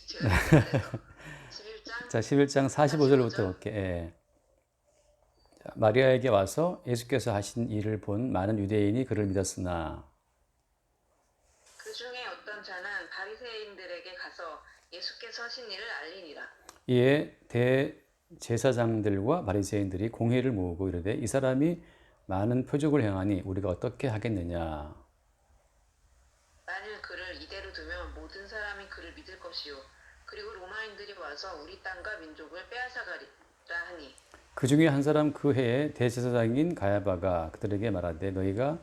제가 읽을게요. 11장 자, 11장 45절부터 45절. 볼게. 예. 자, 마리아에게 와서 예수께서 하신 일을 본 많은 유대인이 그를 믿었으나 그 중에 어떤 자는 바리새인들에게 가서 예수께서 하신 일을 알리니라. 이에 대제사장들과 바리새인들이 공회를 모으고 이르되 이 사람이 많은 표적을 행하니 우리가 어떻게 하겠느냐. 만일 그를 이대로 두면 모든 사람이 그를 믿을 것이요 그리고 로마인들이 와서 우리 땅과 민족을 빼앗아가리라 하니 그 중에 한 사람 그 해에 대제사장인 가야바가 그들에게 말하되 너희가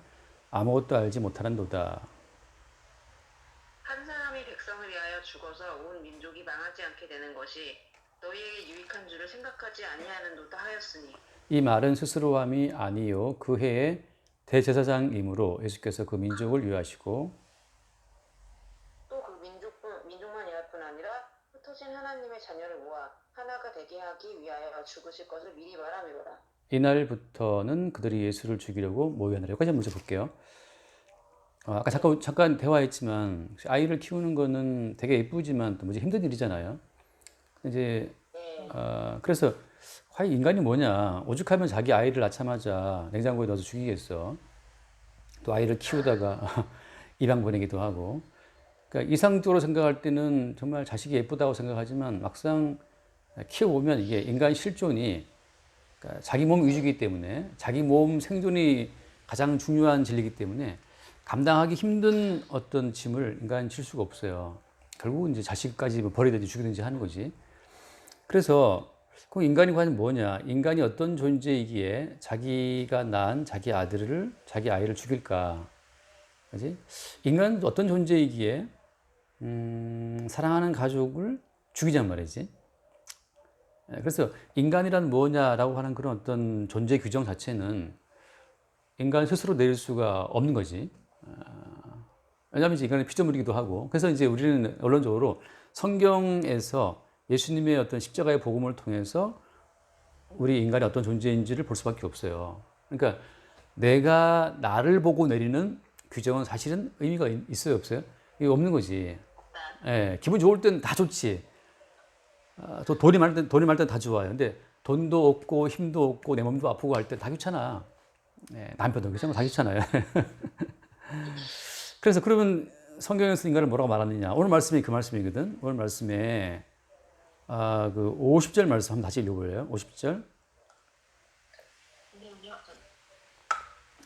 아무것도 알지 못하는도다. 한 사람이 백성을 위하여 죽어서 온 민족이 망하지 않게 되는 것이 너희에게 유익한 줄을 생각하지 아니하는도다 하였으니 이 말은 스스로함이 아니요 그 해에 대제사장이므로 예수께서 그 민족을 위하시고 또 그 민족만 위할 뿐 아니라 흩어진 하나님의 자녀를 모아 하나가 되게 하기 위하여 죽으실 것을 미리 말하미로라. 이날부터는 그들이 예수를 죽이려고 모여하느라. 여기까지 먼저 볼게요. 아까 잠깐 대화했지만 아이를 키우는 거는 되게 예쁘지만 또 무지 힘든 일이잖아요. 이제 네. 그래서 과연 인간이 뭐냐? 오죽하면 자기 아이를 낳자마자 냉장고에 넣어서 죽이겠어. 또 아이를 키우다가 입양 보내기도 하고. 그러니까 이상적으로 생각할 때는 정말 자식이 예쁘다고 생각하지만 막상 키워보면 이게 인간 실존이 그러니까 자기 몸 위주이기 때문에 자기 몸 생존이 가장 중요한 진리이기 때문에 감당하기 힘든 어떤 짐을 인간은 질 수가 없어요. 결국은 이제 자식까지 버리든지 죽이든지 하는 거지. 그래서 그 인간이 과연 뭐냐? 인간이 어떤 존재이기에 자기가 낳은 자기 아들을 자기 아이를 죽일까? 그지? 인간은 어떤 존재이기에 사랑하는 가족을 죽이잔 말이지. 그래서 인간이란 뭐냐라고 하는 그런 어떤 존재 규정 자체는 인간 스스로 내릴 수가 없는 거지. 왜냐하면 이제 인간은 피조물이기도 하고. 그래서 이제 우리는 언론적으로 성경에서 예수님의 어떤 십자가의 복음을 통해서 우리 인간이 어떤 존재인지를 볼 수밖에 없어요. 그러니까 내가 나를 보고 내리는 규정은 사실은 의미가 있어요, 없어요? 이게 없는 거지. 예, 기분 좋을 땐 다 좋지. 또 돈이 많을 땐 다 좋아요. 근데 돈도 없고 힘도 없고 내 몸도 아프고 할 때 다 귀찮아. 예, 남편도 귀찮고 다 귀찮아요. 그래서 그러면 성경에서 인간을 뭐라고 말하느냐? 오늘 말씀이 그 말씀이거든. 오늘 말씀에 그 50절 말씀 한번 다시 읽어볼래요? 50절.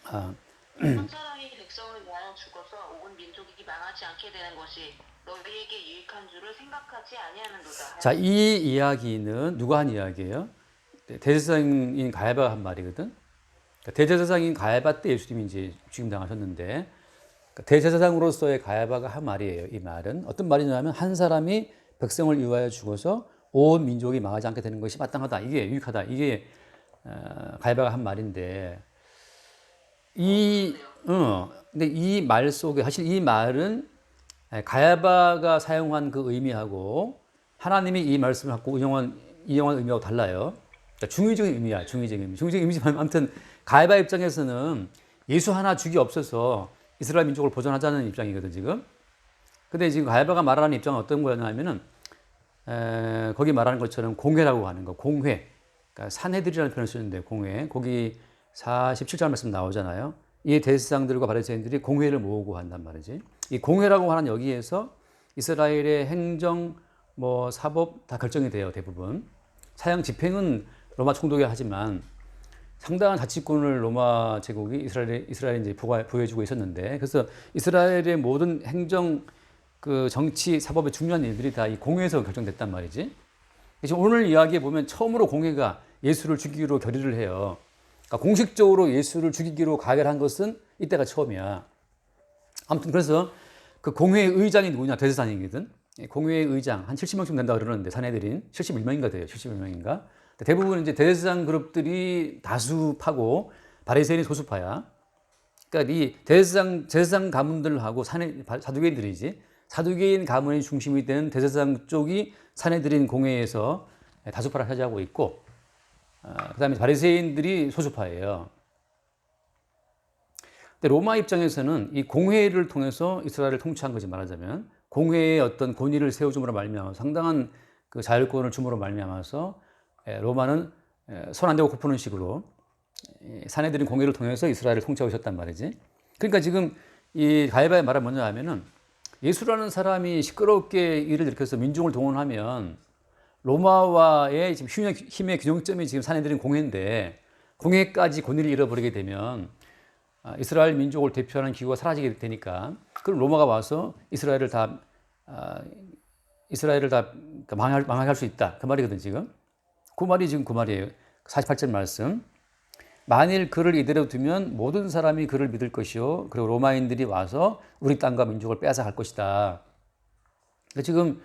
한 사람이 백성을 위하여 죽어서 온 민족이 망하지 않게 되는 것이 너희에게 유익한 줄을 생각하지 아니하는도다. 자, 이 이야기는 누가 한 이야기예요? 대제사장인 가야바가 한 말이거든. 대제사장인 가야바 때 예수님이 이제 죽임당하셨는데 대제사장으로서의 가야바가 한 말이에요. 이 말은 어떤 말이냐면 한 사람이 백성을 위하여 죽어서 온 민족이 망하지 않게 되는 것이 마땅하다. 이게 유익하다. 이게 가야바가 한 말인데 근데 이 말 속에 사실 이 말은 가야바가 사용한 그 의미하고 하나님이 이 말씀을 갖고 인용한 의미하고 달라요. 그러니까 중의적인 의미야, 중의적인 의미. 중의적인 의미지만 아무튼 가야바 입장에서는 예수 하나 죽이 없어서 이스라엘 민족을 보존하자는 입장이거든, 지금. 근데 지금 가야바가 말하는 입장은 어떤 거냐면은, 거기 말하는 것처럼 공회라고 하는 거, 공회. 그러니까 산헤드리라는 표현을 쓰는데, 공회. 거기 47절 말씀 나오잖아요. 이 대제사장들과 바리새인들이 공회를 모으고 한단 말이지. 이 공회라고 하는 여기에서 이스라엘의 행정, 사법 다 결정이 돼요, 대부분. 사형 집행은 로마 총독이 하지만 상당한 자치권을 로마 제국이 이스라엘에 이제 부여해주고 있었는데, 그래서 이스라엘의 모든 행정, 그 정치, 사법의 중요한 일들이 다 이 공회에서 결정됐단 말이지. 지금 오늘 이야기에 보면 처음으로 공회가 예수를 죽이기로 결의를 해요. 그러니까 공식적으로 예수를 죽이기로 가결한 것은 이때가 처음이야. 아무튼 그래서 그 공회의 의장이 누구냐? 대제사장이거든. 공회의 의장 한 70명쯤 된다 그러는데 산헤드린 71명인가 돼요. 71명인가. 대부분 이제 대제사장 그룹들이 다수파고 바리새인이 소수파야. 그러니까 이 제사장 가문들하고 사두개인들이지. 사두개인 가문이 중심이 되는 대제사장 쪽이 산헤드린 공회에서 다수파를 차지하고 있고, 그다음에 바리새인들이 소수파예요. 근데 로마 입장에서는 이 공회를 통해서 이스라엘을 통치한 거지 말하자면 공회의 어떤 권위를 세워줌으로 말미암아 상당한 그 자율권을 줌으로 말미암아서 로마는 손 안 대고 코 푸는 식으로 사내들인 공회를 통해서 이스라엘을 통치하고 있었단 말이지. 그러니까 지금 이 가이바의 말은 뭐냐 하면은 예수라는 사람이 시끄럽게 일을 일으켜서 민중을 동원하면 로마와의 지금 힘의 균형점이 지금 사내들인 공회인데 공회까지 권위를 잃어버리게 되면 이스라엘 민족을 대표하는 기구가 사라지게 되니까 그럼 로마가 와서 이스라엘을 다 망하게 할 수 있다. 그 말이거든 지금. 그 말이 지금 그 말이에요. 48절 말씀. 만일 그를 이대로 두면 모든 사람이 그를 믿을 것이요. 그리고 로마인들이 와서 우리 땅과 민족을 빼앗아 갈 것이다. 그러니까 지금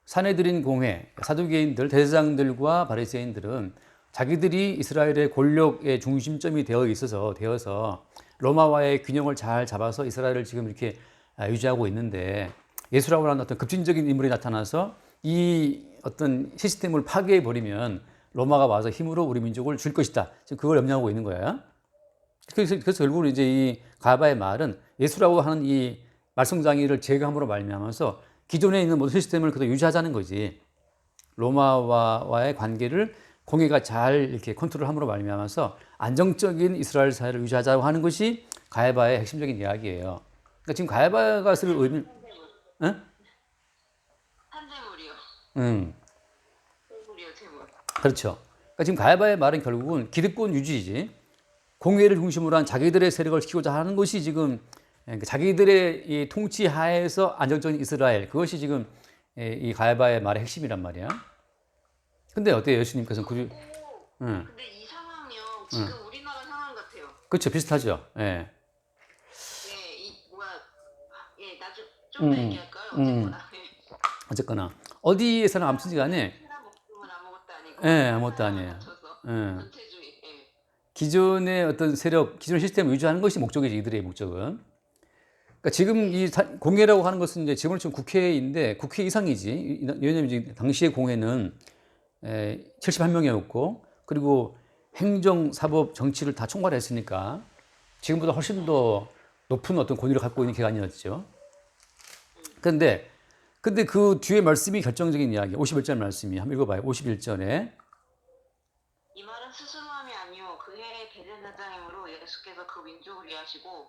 사내들인 공회, 사두개인들, 대제사장들과 바리새인들은 자기들이 이스라엘의 권력의 중심점이 되어서 로마와의 균형을 잘 잡아서 이스라엘을 지금 이렇게 유지하고 있는데 예수라고 하는 어떤 급진적인 인물이 나타나서 이 어떤 시스템을 파괴해 버리면 로마가 와서 힘으로 우리 민족을 줄 것이다. 지금 그걸 염려하고 있는 거야. 그래서 결국은 이제 이 가바의 말은 예수라고 하는 이 말썽장이를 제거함으로 말미암아서 기존에 있는 모든 시스템을 그대로 유지하자는 거지. 로마와의 관계를 공회가 잘 이렇게 컨트롤함으로 말미암아서 안정적인 이스라엘 사회를 유지하자고 하는 것이 가야바의 핵심적인 이야기예요. 그러니까 지금 가야바가 쓸 의미, 응? 한재물이요. 응, 재물이요, 재물. 그렇죠. 그러니까 지금 가야바의 말은 결국은 기득권 유지지. 공회를 중심으로 한 자기들의 세력을 키우자 하는 것이 지금 자기들의 이 통치 하에서 안정적인 이스라엘, 그것이 지금 이 가야바의 말의 핵심이란 말이야. 근데 어때요, 예수님께서는 응. 근데 이 상황이요, 지금 우리나라 상황 같아요. 그렇죠, 비슷하죠. 예. 예, 나중 좀 더 얘기할까요? 어쨌거나. 어쨌거나 어디에서나 아무튼 간에 사람 목숨은 아무것도 아니고. 아무것도 아니에요. 예. 전체주의. 예. 기존의 어떤 세력, 기존 시스템을 유지하는 것이 목적이지, 이들의 목적은. 그러니까 지금 이 공회라고 하는 것은 이제 지금은 지금 국회인데 국회 이상이지. 왜냐하면 이제 당시의 공회는 71명이었고 그리고 행정, 사법, 정치를 다 총괄했으니까 지금보다 훨씬 더 높은 어떤 권위를 갖고 있는 기관이었죠. 근데 그 뒤에 말씀이 결정적인 이야기, 51절 말씀이 한번 읽어봐요. 51절에 이 말은 스스로함이 아니요 그의 대제사장이므로 예수께서 그 민족을 위하시고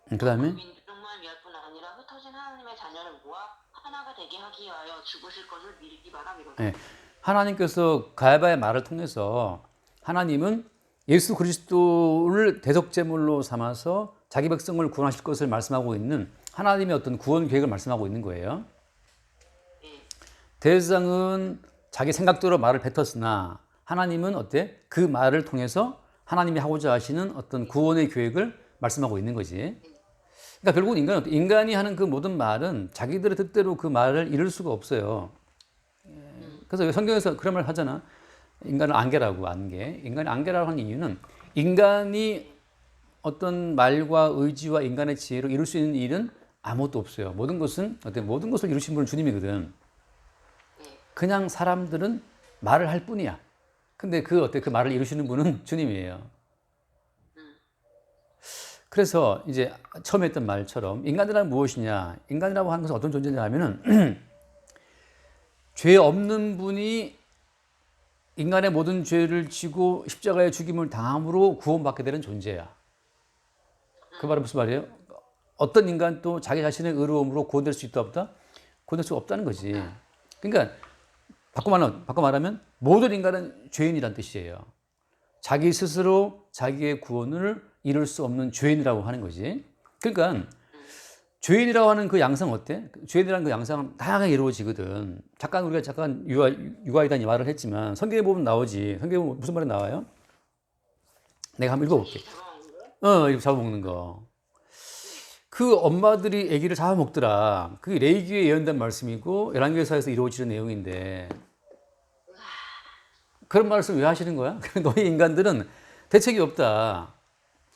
그 다음에 그 민족만 위할 뿐 아니라 흩어진 하나님의 자녀를 모아 하나가 되게 하기 위하여 죽으실 것을 미리 바람이거든요. 네, 하나님께서 가야바의 말을 통해서 하나님은 예수 그리스도를 대속제물로 삼아서 자기 백성을 구원하실 것을 말씀하고 있는 하나님의 어떤 구원 계획을 말씀하고 있는 거예요. 대제사장은 자기 생각대로 말을 뱉었으나 하나님은 어때? 그 말을 통해서 하나님이 하고자 하시는 어떤 구원의 계획을 말씀하고 있는 거지. 그러니까 결국은 인간이 하는 그 모든 말은 자기들의 뜻대로 그 말을 이룰 수가 없어요. 그래서 성경에서 그런 말 하잖아. 인간을 안개라고, 안개. 인간이 안개라고 하는 이유는 인간이 어떤 말과 의지와 인간의 지혜로 이룰 수 있는 일은 아무것도 없어요. 모든 것을 이루신 분은 주님이거든. 그냥 사람들은 말을 할 뿐이야. 근데 그 말을 이루시는 분은 주님이에요. 그래서 이제 처음에 했던 말처럼 인간이란 무엇이냐? 인간이라고 하는 것은 어떤 존재냐 하면은 죄 없는 분이 인간의 모든 죄를 지고 십자가의 죽임을 당함으로 구원받게 되는 존재야. 그 말은 무슨 말이에요? 어떤 인간도 자기 자신의 의로움으로 구원될 수 있다 없다? 구원될 수 없다는 거지. 그러니까 바꿔 말하면 모든 인간은 죄인이란 뜻이에요. 자기 스스로 자기의 구원을 이룰 수 없는 죄인이라고 하는 거지. 그러니까 죄인이라고 하는 그 양상 어때? 죄인이라는 그 양상은 다양하게 이루어지거든. 우리가 잠깐 유아이단 이 말을 했지만 성경에 보면 나오지. 성경에 보면 무슨 말이 나와요? 내가 한번 읽어볼게. 이거 잡아먹는 거. 그 엄마들이 아기를 잡아먹더라. 그게 레위기에 예언된 말씀이고 열왕기서에서 이루어지는 내용인데 그런 말씀을 왜 하시는 거야? 너희 인간들은 대책이 없다.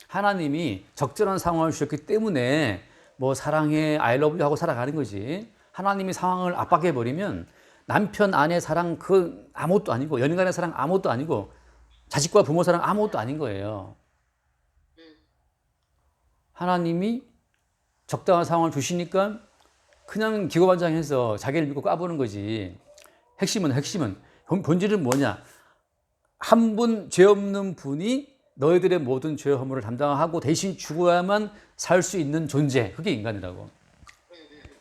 하나님이 적절한 상황을 주셨기 때문에 뭐 사랑해, I love you 하고 살아가는 거지. 하나님이 상황을 압박해버리면 남편, 아내 사랑 그 아무것도 아니고 연인간의 사랑 아무것도 아니고 자식과 부모 사랑 아무것도 아닌 거예요. 하나님이 적당한 상황을 주시니까 그냥 기고만장해서 자기를 믿고 까부는 거지. 핵심은 본질은 뭐냐? 한 분 죄 없는 분이 너희들의 모든 죄 허물을 담당하고 대신 죽어야만 살 수 있는 존재. 그게 인간이라고.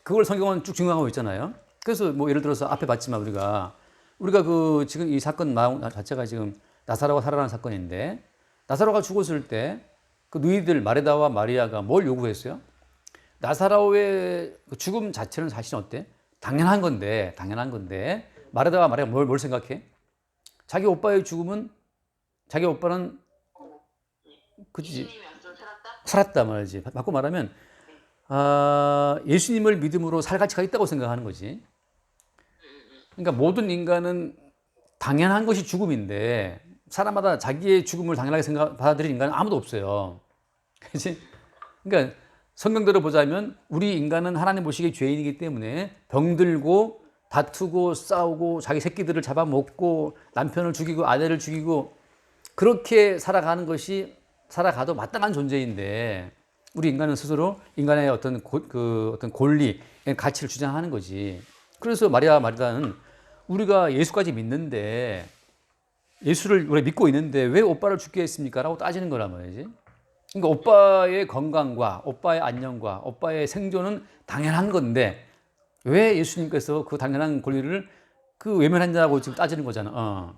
그걸 성경은 쭉 증명하고 있잖아요. 그래서 뭐 예를 들어서 앞에 봤지만 우리가 그 지금 이 사건 자체가 지금 나사로가 살아난 사건인데 나사로가 죽었을 때 그 누이들 마르다와 마리아가 뭘 요구했어요? 나사로의 그 죽음 자체는 사실 어때? 당연한 건데 마르다와 마리아가 뭘 생각해? 자기 오빠의 죽음은 자기 오빠는 그지 예수님이 왔으면 살았다? 살았다 말이지. 바꿔 말하면 예수님을 믿음으로 살 가치가 있다고 생각하는 거지. 그러니까 모든 인간은 당연한 것이 죽음인데 사람마다 자기의 죽음을 당연하게 받아들이는 인간은 아무도 없어요. 그렇지? 그러니까 성경대로 보자면 우리 인간은 하나님 보시기에 죄인이기 때문에 병들고 다투고 싸우고 자기 새끼들을 잡아먹고 남편을 죽이고 아내를 죽이고 그렇게 살아가도 마땅한 존재인데 우리 인간은 스스로 인간의 어떤 권리, 가치를 주장하는 거지. 그래서 마리아 마르다는 우리가 예수까지 믿는데 예수를 우리 믿고 있는데 왜 오빠를 죽게 했습니까? 라고 따지는 거란 말이지. 그러니까 오빠의 건강과 오빠의 안녕과 오빠의 생존은 당연한 건데 왜 예수님께서 그 당연한 권리를 그 외면했냐고 지금 따지는 거잖아.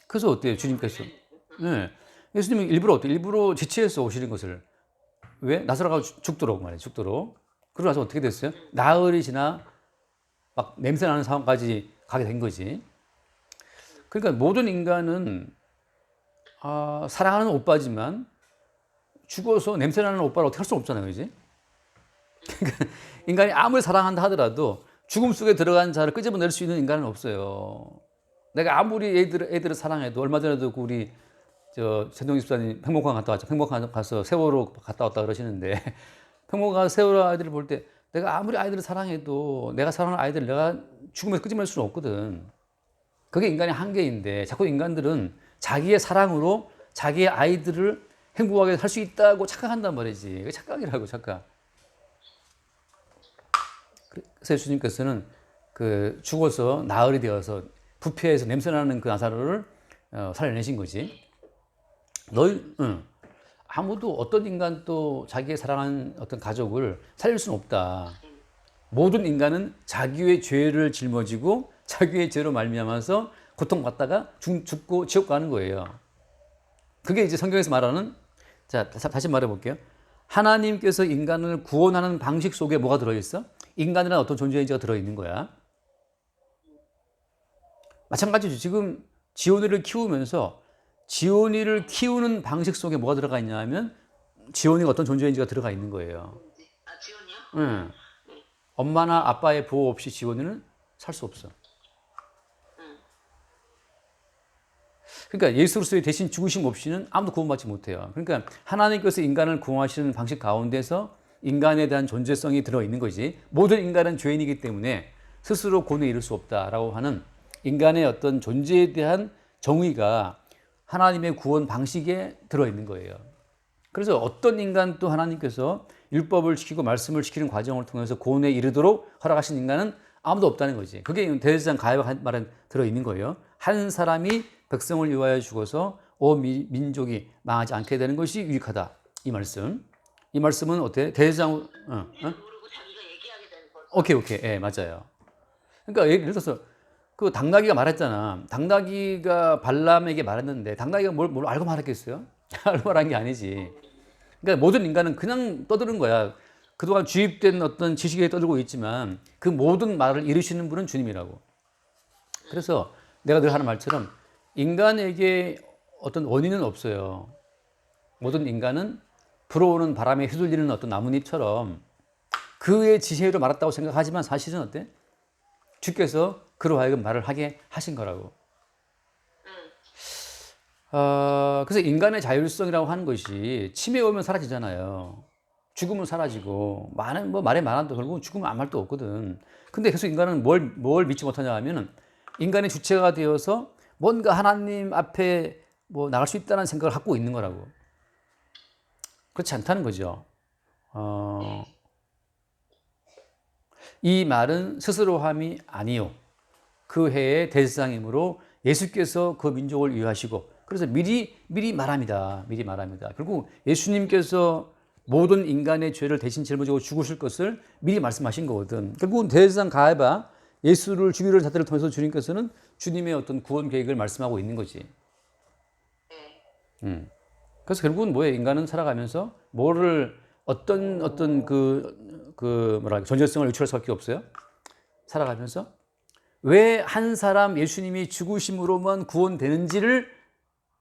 그래서 어때요? 주님께서. 네. 예수님은 일부러 지체해서 오시는 것을. 왜? 나사로가 죽도록 말이에요. 죽도록. 그러고 나서 어떻게 됐어요? 나흘이 지나 막 냄새 나는 상황까지 가게 된 거지. 그러니까 모든 인간은 사랑하는 오빠지만 죽어서 냄새 나는 오빠를 어떻게 할 수 없잖아요. 그지? 그러니까 인간이 아무리 사랑한다 하더라도 죽음 속에 들어간 자를 끄집어낼 수 있는 인간은 없어요. 내가 아무리 애들을 사랑해도 얼마 전에도 우리 전동희 집사님 평목항 갔다 왔죠. 평목항 가서 세월호 갔다 왔다 그러시는데 평목항 가서 세월호 아이들을 볼 때 내가 아무리 아이들을 사랑해도 내가 사랑하는 아이들을 내가 죽음에서 끄집어낼 수는 없거든. 그게 인간의 한계인데 자꾸 인간들은 자기의 사랑으로 자기의 아이들을 행복하게 할 수 있다고 착각한단 말이지. 그게 착각이라고, 착각. 그래서 예수님께서는 그 죽어서 나흘이 되어서 부패해서 냄새나는 그 나사로를 살려내신 거지. 아무도 어떤 인간도 자기의 사랑하는 어떤 가족을 살릴 수는 없다. 모든 인간은 자기의 죄를 짊어지고 자기의 죄로 말미암아서 고통받다가 죽고 지옥 가는 거예요. 그게 이제 성경에서 말하는, 자, 다시 말해 볼게요. 하나님께서 인간을 구원하는 방식 속에 뭐가 들어있어? 인간이라는 어떤 존재인지가 들어있는 거야. 마찬가지죠. 지금 지온이를 키우면서 지온이를 키우는 방식 속에 뭐가 들어가 있냐 하면 지온이가 어떤 존재인지가 들어가 있는 거예요. 지원이요? 응. 엄마나 아빠의 보호 없이 지온이는 살 수 없어. 그러니까 예수 그리스도의 대신 죽으심 없이는 아무도 구원받지 못해요. 그러니까 하나님께서 인간을 구원하시는 방식 가운데서 인간에 대한 존재성이 들어있는 거지. 모든 인간은 죄인이기 때문에 스스로 구원에 이를 수 없다라고 하는 인간의 어떤 존재에 대한 정의가 하나님의 구원 방식에 들어있는 거예요. 그래서 어떤 인간도 하나님께서 율법을 지키고 말씀을 지키는 과정을 통해서 구원에 이르도록 허락하신 인간은 아무도 없다는 거지. 그게 대제사장 가야바 말에 들어있는 거예요. 한 사람이 백성을 위하여 죽어서 온 민족이 망하지 않게 되는 것이 유익하다. 이 말씀은 어때? 대제사장 모르고 자기가 얘기하게 되는 거죠. 오케이. 예, 맞아요. 그러니까 예를 들어서 그 당나귀가 말했잖아. 당나귀가 발람에게 말했는데 당나귀가 뭘 알고 말했겠어요? 알고 말한 게 아니지. 그러니까 모든 인간은 그냥 떠드는 거야. 그동안 주입된 어떤 지식에 떠들고 있지만 그 모든 말을 이루시는 분은 주님이라고. 그래서 내가 늘 하는 말처럼 인간에게 어떤 원인은 없어요. 모든 인간은 불어오는 바람에 휘둘리는 어떤 나뭇잎처럼 그의 지시로 말았다고 생각하지만 사실은 어때? 주께서 그로 하여금 말을 하게 하신 거라고. 그래서 인간의 자율성이라고 하는 것이 치매 오면 사라지잖아요. 죽으면 사라지고 말이 많아도 결국은 죽으면 아무 말도 없거든. 근데 계속 인간은 뭘 믿지 못하냐 하면은 인간의 주체가 되어서 뭔가 하나님 앞에 나갈 수 있다는 생각을 갖고 있는 거라고. 그렇지 않다는 거죠. 이 말은 스스로 함이 아니요 그 해의 대제사장이므로 예수께서 그 민족을 위하시고 그래서 미리 말합니다. 미리 말합니다. 결국 예수님께서 모든 인간의 죄를 대신 짊어지고 죽으실 것을 미리 말씀하신 거거든. 결국은 대제사장 가야바 예수를 죽이려는 자들을 통해서 주님께서는 주님의 어떤 구원 계획을 말씀하고 있는 거지. 그래서 결국은 뭐예요? 인간은 살아가면서 뭐를 어떤 뭐랄까 존재성을 유출할 수밖에 없어요. 살아가면서 왜 한 사람 예수님이 죽으심으로만 구원되는지를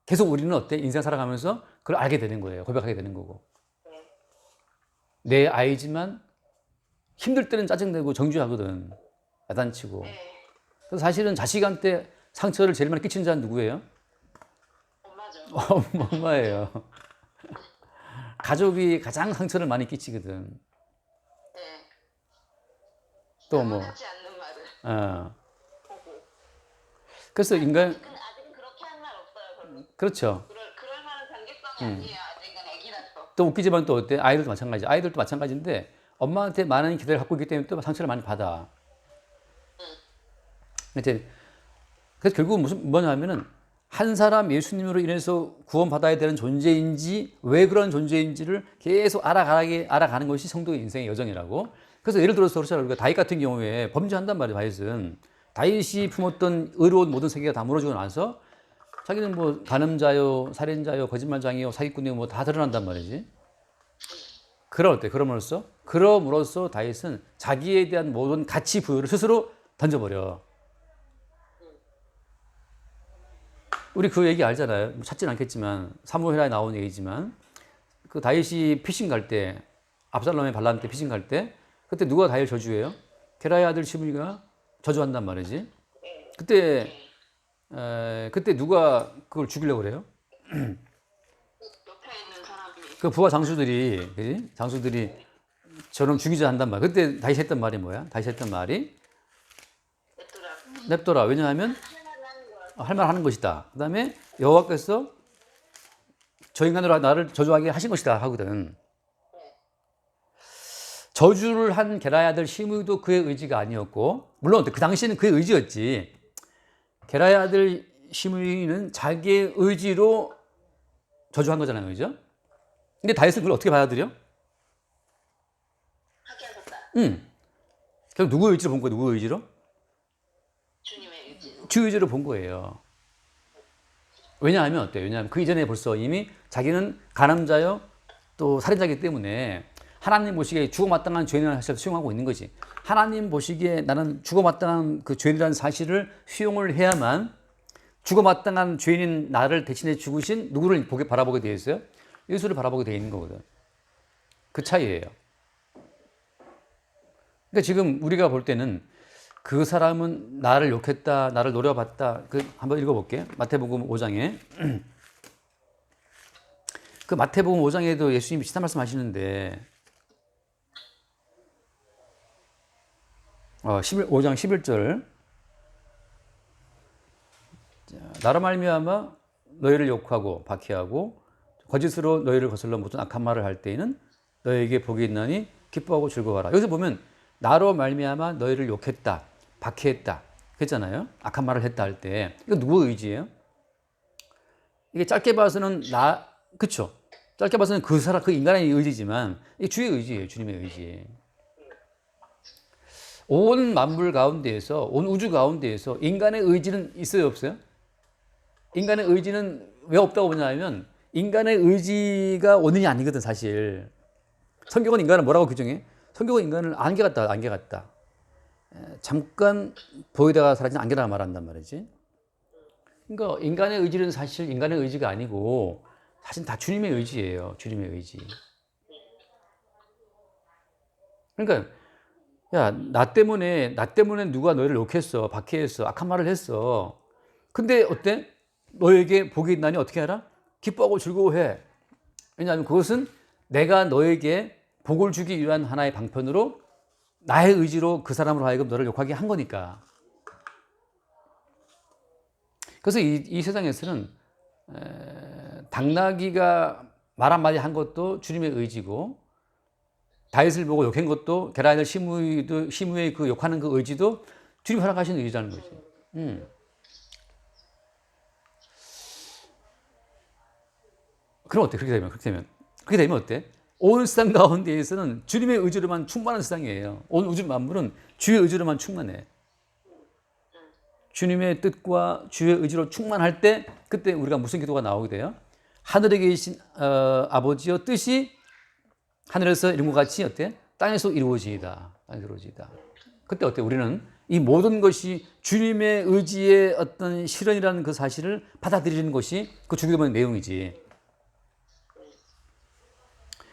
계속 우리는 어때? 인생 살아가면서 그걸 알게 되는 거예요. 고백하게 되는 거고. 내 아이지만 힘들 때는 짜증내고 정죄하거든. 야단치고. 그래서 사실은 자식한테 상처를 제일 많이 끼친 자는 누구예요? 엄마죠. 엄마예요. 가족이 가장 상처를 많이 끼치거든. 네. 또 뭐. 하지 않는 말을 어. 보고. 그래서 인간, 아직은 그렇게 한 말 없어요. 별로. 그렇죠. 그럴 만한 단계성이 아니에요. 아직은 애기라서. 또 웃기지만 또 어때? 아이들도 마찬가지. 아이들도 마찬가지인데 엄마한테 많은 기대를 갖고 있기 때문에 또 상처를 많이 받아. 이제 그래서 결국은 뭐냐면은 한 사람 예수님으로 인해서 구원받아야 되는 존재인지 왜 그런 존재인지를 계속 알아가는 것이 성도의 인생의 여정이라고. 그래서 예를 들어서 우리가 다윗 같은 경우에 범죄한단 말이에요. 다윗이 품었던 의로운 모든 세계가 다 무너지고 나서 자기는 뭐 간음자요, 살인자요, 거짓말장이요, 사기꾼이요 뭐 다 드러난단 말이지. 그럼으로써 다윗은 자기에 대한 모든 가치 부여를 스스로 던져버려. 우리 그 얘기 알잖아요. 찾진 않겠지만 사무엘하에 나온 얘기지만 그 다윗이 피신 갈 때 압살롬의 반란 때 피신 갈 때 그때 누가 다윗을 저주해요? 게라의 아들 시므이가 저주한단 말이지. 그때 누가 그걸 죽이려고 그래요? 옆에 있는 사람이 그 부하 장수들이 그지? 장수들이 저놈 죽이자 한단 말. 그때 다윗이 했던 말이 뭐야? 다윗이 했던 말이 냅둬라. 왜냐하면 할 말 하는 것이다. 그 다음에 여호와께서 저 인간으로 나를 저주하게 하신 것이다 하거든. 저주를 한 게라의 아들 시므이도 그의 의지가 아니었고 물론 그 당시에는 그의 의지였지. 게라의 아들 시므이는 자기의 의지로 저주한 거잖아요. 그죠? 근데 다윗은 그걸 어떻게 받아들여? 하게 하셨다. 결국 누구의 의지로 본 거야? 누구의 의지로? 주님의 의지. 주 의지로 본 거예요. 왜냐하면 어때요? 왜냐하면 그 이전에 벌써 이미 자기는 간암자요 또 살인자이기 때문에 하나님 보시기에 죽어마땅한 죄인이라는 사실을 수용하고 있는 거지. 하나님 보시기에 나는 죽어마땅한 그 죄인이라는 사실을 수용을 해야만 죽어마땅한 죄인인 나를 대신해 죽으신 누구를 바라보게 되어 있어요? 예수를 바라보게 되어 있는 거거든. 그 차이예요. 그러니까 지금 우리가 볼 때는 그 사람은 나를 욕했다, 나를 노려봤다. 한번 읽어볼게. 마태복음 5장에. 그 마태복음 5장에도 예수님이 비슷한 말씀 하시는데, 5장 11절. 나로 말미암아 너희를 욕하고 박해하고 거짓으로 너희를 거슬러 모든 악한 말을 할 때에는 너희에게 복이 있나니 기뻐하고 즐거워하라. 여기서 보면 나로 말미암아 너희를 욕했다, 박해했다 그랬잖아요. 악한 말을 했다 할 때 이거 누구의 의지예요? 이게 짧게 봐서는 그쵸? 짧게 봐서는 그 인간의 의지지만 이게 주의 의지예요. 주님의 의지. 온 만물 가운데에서 온 우주 가운데에서 인간의 의지는 있어요, 없어요? 인간의 의지는 왜 없다고 보냐면 인간의 의지가 원인이 아니거든 사실. 성경은 인간을 뭐라고 규정해? 성경은 인간을 안개 같다. 잠깐 보이다가 사라진 안개라고 말한단 말이지. 그러니까 인간의 의지는 사실 인간의 의지가 아니고 사실 다 주님의 의지예요. 주님의 의지. 그러니까 야, 나 때문에 누가 너희를 욕했어, 박해했어, 악한 말을 했어. 근데 어때? 너에게 복이 있나니 어떻게 하라? 기뻐하고 즐거워해. 왜냐하면 그것은 내가 너에게 복을 주기 위한 하나의 방편으로 나의 의지로 그 사람으로 하여금 너를 욕하게 한 거니까. 그래서 이 세상에서는 당나귀가 말 한마디 한 것도 주님의 의지고 다윗을 보고 욕한 것도 게라인을 시므의 그 욕하는 그 의지도 주님 허락하신 의지라는 거지. 그럼 어때? 그렇게 되면 어때? 온 세상 가운데에서는 주님의 의지로만 충만한 세상이에요. 온 우주 만물은 주의 의지로만 충만해. 주님의 뜻과 주의 의지로 충만할 때 그때 우리가 무슨 기도가 나오게 돼요? 하늘에 계신 아버지여 뜻이 하늘에서 이룬 것 같이 어때? 땅에서 이루어지이다. 땅에서 이루어지이다. 그때 어때? 우리는 이 모든 것이 주님의 의지의 어떤 실현이라는 그 사실을 받아들이는 것이 그 주기도문의 내용이지.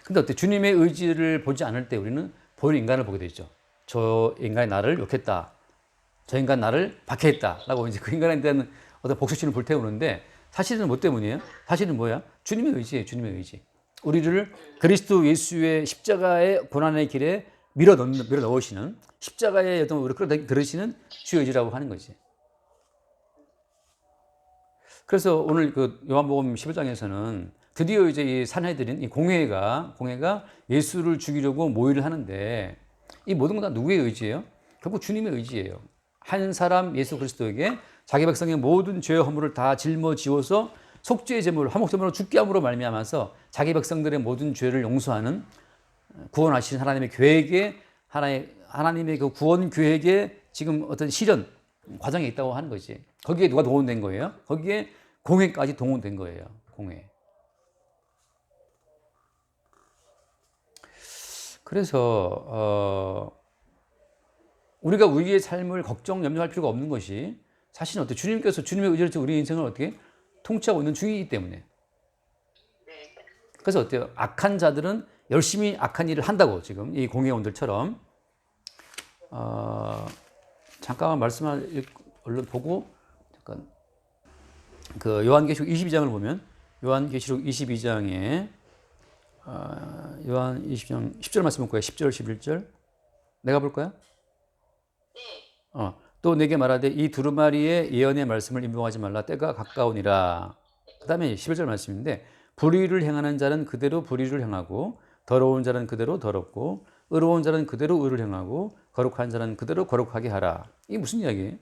근데 어때? 주님의 의지를 보지 않을 때 우리는 보이는 인간을 보게 되죠. 저 인간이 나를 욕했다. 저 인간 나를 박해했다. 라고 이제 그 인간에 대한 어떤 복수심을 불태우는데 사실은 뭐 때문이에요? 사실은 뭐야? 주님의 의지예요. 주님의 의지. 우리를 그리스도 예수의 십자가의 고난의 길에 밀어 넣으시는 십자가의 어떤 우리를 끌어들으시는 주의 의지라고 하는 거지. 그래서 오늘 그 요한복음 11장에서는 드디어 이제 이 산헤드린, 이 공회가 예수를 죽이려고 모의를 하는데 이 모든 건 다 누구의 의지예요? 결국 주님의 의지예요. 한 사람 예수 그리스도에게 자기 백성의 모든 죄의 허물을 다 짊어지워서 속죄의 제물, 화목제물로 죽게 함으로 말미암아서 자기 백성들의 모든 죄를 용서하는 구원하신 하나님의 계획에 하나님의 그 구원 계획에 지금 어떤 실현 과정에 있다고 하는 거지. 거기에 누가 동원된 거예요? 거기에 공회까지 동원된 거예요. 공회. 그래서 우리가 우리의 삶을 걱정, 염려할 필요가 없는 것이 사실은 어때? 주님께서 주님의 의지로 우리 인생을 어떻게 통치하고 있는 중이기 때문에. 그래서 어때요? 악한 자들은 열심히 악한 일을 한다고 지금 이 공회원들처럼 잠깐만 말씀을 얼른 보고 잠깐 그 요한계시록 22장을 보면 요한계시록 22장에 요한 20장 10절 말씀 볼까요? 10절 11절 내가 볼까요? 또 내게 말하되 이 두루마리의 예언의 말씀을 임봉하지 말라 때가 가까우니라. 그 다음에 11절 말씀인데 불의를 행하는 자는 그대로 불의를 행하고 더러운 자는 그대로 더럽고 의로운 자는 그대로 의를 행하고 거룩한 자는 그대로 거룩하게 하라. 이게 무슨 이야기예요?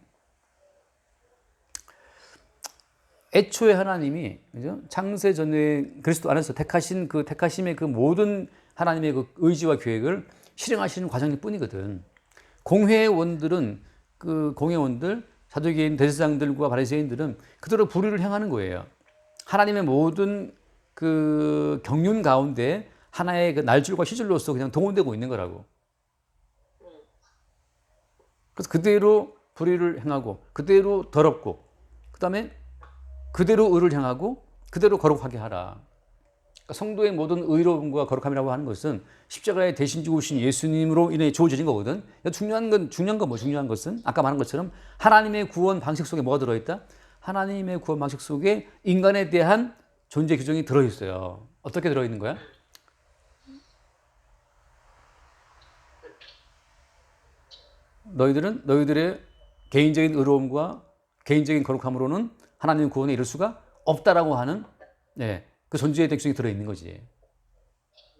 애초에 하나님이 그죠? 창세 전에 그리스도 안에서 택하신 그 택하심의 그 모든 하나님의 그 의지와 계획을 실행하시는 과정일 뿐이거든. 공회원들은 그 공회원들, 사두개인, 대제사장들과 바리새인들은 그대로 불의를 행하는 거예요. 하나님의 모든 그 경륜 가운데 하나의 그 날줄과 시줄로서 그냥 동원되고 있는 거라고. 그래서 그대로 불의를 행하고 그대로 더럽고 그다음에 그대로 의를 행하고 그대로 거룩하게 하라. 그러니까 성도의 모든 의로움과 거룩함이라고 하는 것은 십자가에 대신 죽으신 예수님으로 인해 주어진 거거든. 중요한 것은 아까 말한 것처럼 하나님의 구원 방식 속에 뭐가 들어있다? 하나님의 구원 방식 속에 인간에 대한 존재 규정이 들어있어요. 어떻게 들어있는 거야? 너희들은 너희들의 개인적인 의로움과 개인적인 거룩함으로는 하나님 구원에 이를 수가 없다라고 하는 그 존재의 특성이 들어있는 거지.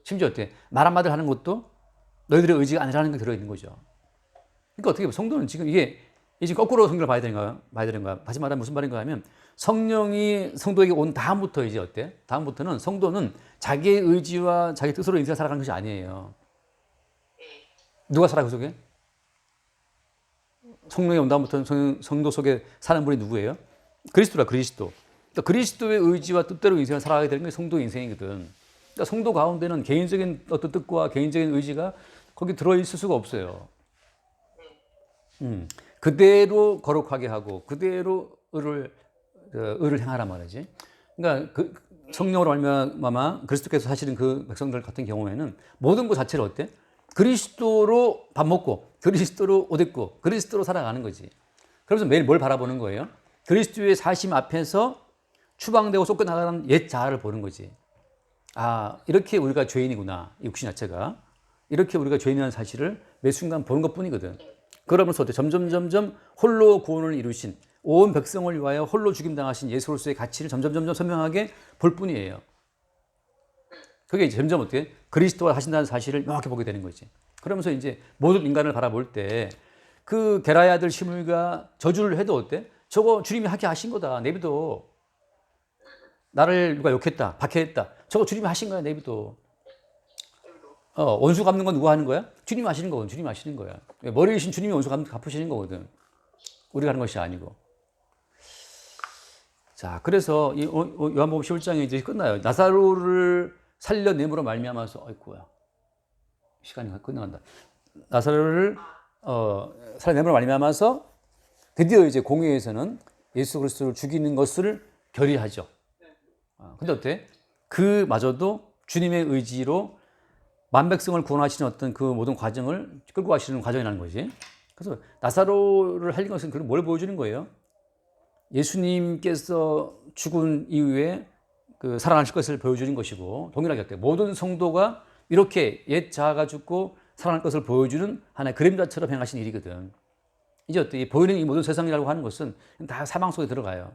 심지어 어때? 말 한마디를 하는 것도 너희들의 의지가 아니라는 게 들어있는 거죠. 그러니까 어떻게 보면 성도는 지금 이게 거꾸로 성경을 봐야 되는가? 다시 말하면 무슨 말인가 하면 성령이 성도에게 온 다음부터 이제 어때? 다음부터는 성도는 자기의 의지와 자기 뜻으로 인생을 살아가는 것이 아니에요. 누가 살아 그 속에? 성령이 온 다음부터는 성도 속에 사는 분이 누구예요? 그리스도라, 그리스도. 그러니까 그리스도의 의지와 뜻대로 인생을 살아가게 되는 게 성도의 인생이거든. 그러니까 성도 가운데는 개인적인 어떤 뜻과 개인적인 의지가 거기 들어있을 수가 없어요. 그대로 거룩하게 하고 그대로 의를 행하란 말이지. 그러니까 그 성령으로 말미암아 그리스도께서 사시는 그 백성들 같은 경우에는 모든 것 자체를 어때? 그리스도로 밥 먹고 그리스도로 옷 입고 그리스도로 살아가는 거지. 그러면서 매일 뭘 바라보는 거예요? 그리스도의 사심 앞에서 추방되고 쫓겨나가는 옛 자아를 보는 거지. 아, 이렇게 우리가 죄인이구나. 육신 자체가. 이렇게 우리가 죄인이라는 사실을 매 순간 보는 것 뿐이거든. 그러면서 점점 홀로 구원을 이루신 온 백성을 위하여 홀로 죽임당하신 예수로서의 가치를 점점 선명하게 볼 뿐이에요. 그게 이제 점점 어떻게 그리스도가 하신다는 사실을 명확히 보게 되는 거지. 그러면서 이제 모든 인간을 바라볼 때 그 게라의 아들 시므이가 저주를 해도 어때? 저거 주님이 하게 하신 거다. 내비둬. 나를 누가 욕했다, 박해했다. 저거 주님이 하신 거야. 내비둬. 원수 갚는 건 누가 하는 거야? 주님이 하시는 거거든. 주님이 하시는 거야. 머리이신 주님이 원수 갚으시는 거거든. 우리가 하는 것이 아니고. 자, 그래서 이 요한복음 11장이 이제 끝나요. 나사로를 살려냄으로 말미암아서 아이고야. 시간이 끝나간다. 나사로를 살려냄으로 말미암아서 드디어 이제 공회에서는 예수 그리스도를 죽이는 것을 결의하죠. 근데 어때? 그마저도 주님의 의지로 만백성을 구원하시는 어떤 그 모든 과정을 끌고 가시는 과정이라는 거지. 그래서 나사로를 살린 것은 그걸 뭘 보여주는 거예요? 예수님께서 죽은 이후에 그 살아나실 것을 보여주는 것이고, 동일하게 어때? 모든 성도가 이렇게 옛 자아가 죽고 살아날 것을 보여주는 하나의 그림자처럼 행하신 일이거든. 이제 어때? 보이는 이 모든 세상이라고 하는 것은 다 사망 속에 들어가요.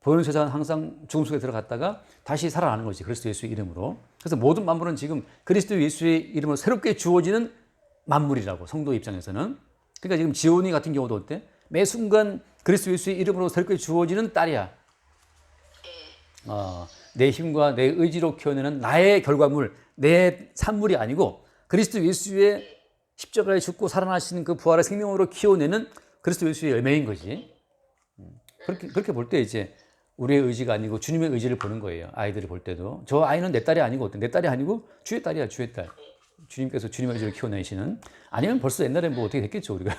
보이는 세상은 항상 죽음 속에 들어갔다가 다시 살아나는 거지. 그리스도 예수의 이름으로. 그래서 모든 만물은 지금 그리스도 예수의 이름으로 새롭게 주어지는 만물이라고, 성도 입장에서는. 그러니까 지금 지온이 같은 경우도 어때? 매 순간 그리스도 예수의 이름으로 새롭게 주어지는 딸이야. 내 힘과 내 의지로 키워내는 나의 결과물, 내 산물이 아니고 그리스도 예수의 십자가에 죽고 살아나시는 그 부활의 생명으로 키워내는 그리스도 예수의 열매인 거지. 그렇게 볼 때 이제 우리의 의지가 아니고 주님의 의지를 보는 거예요. 아이들을 볼 때도. 저 아이는 내 딸이 아니고, 내 딸이 아니고 주의 딸이야, 주의 딸. 주님께서 주님의 의지를 키워내시는. 아니면 벌써 옛날에 뭐 어떻게 됐겠죠, 우리가.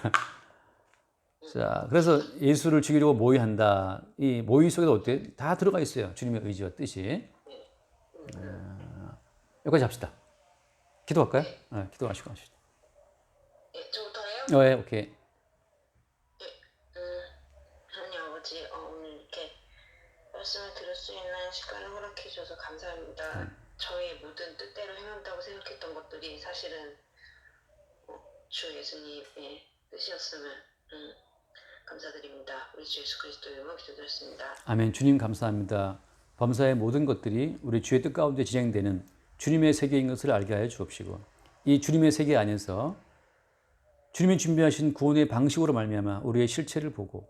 자, 그래서 예수를 죽이려고 모의한다. 이 모의 속에도 어때? 다 들어가 있어요. 주님의 의지와 뜻이. 여기까지 합시다. 기도할까요? 네, 기도하시고 합시다. 저부터요? 네, 오케이. 하나님 아버지, 오늘 이렇게 말씀을 들을 수 있는 시간을 허락해 주셔서 감사합니다. 저의 모든 뜻대로 행한다고 생각했던 것들이 사실은 주 예수님의 뜻이었음을 감사드립니다. 우리 주 예수 그리스도의 이름으로 기도드렸습니다. 아멘. 주님 감사합니다. 범사의 모든 것들이 우리 주의 뜻 가운데 진행되는 주님의 세계인 것을 알게 하여 주옵시고, 이 주님의 세계 안에서 주님이 준비하신 구원의 방식으로 말미암아 우리의 실체를 보고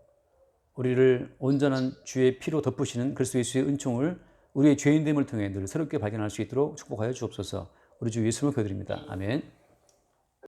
우리를 온전한 주의 피로 덮으시는 그리스도 예수의 은총을 우리의 죄인됨을 통해 늘 새롭게 발견할 수 있도록 축복하여 주옵소서. 우리 주 예수님을 기도드립니다. 아멘.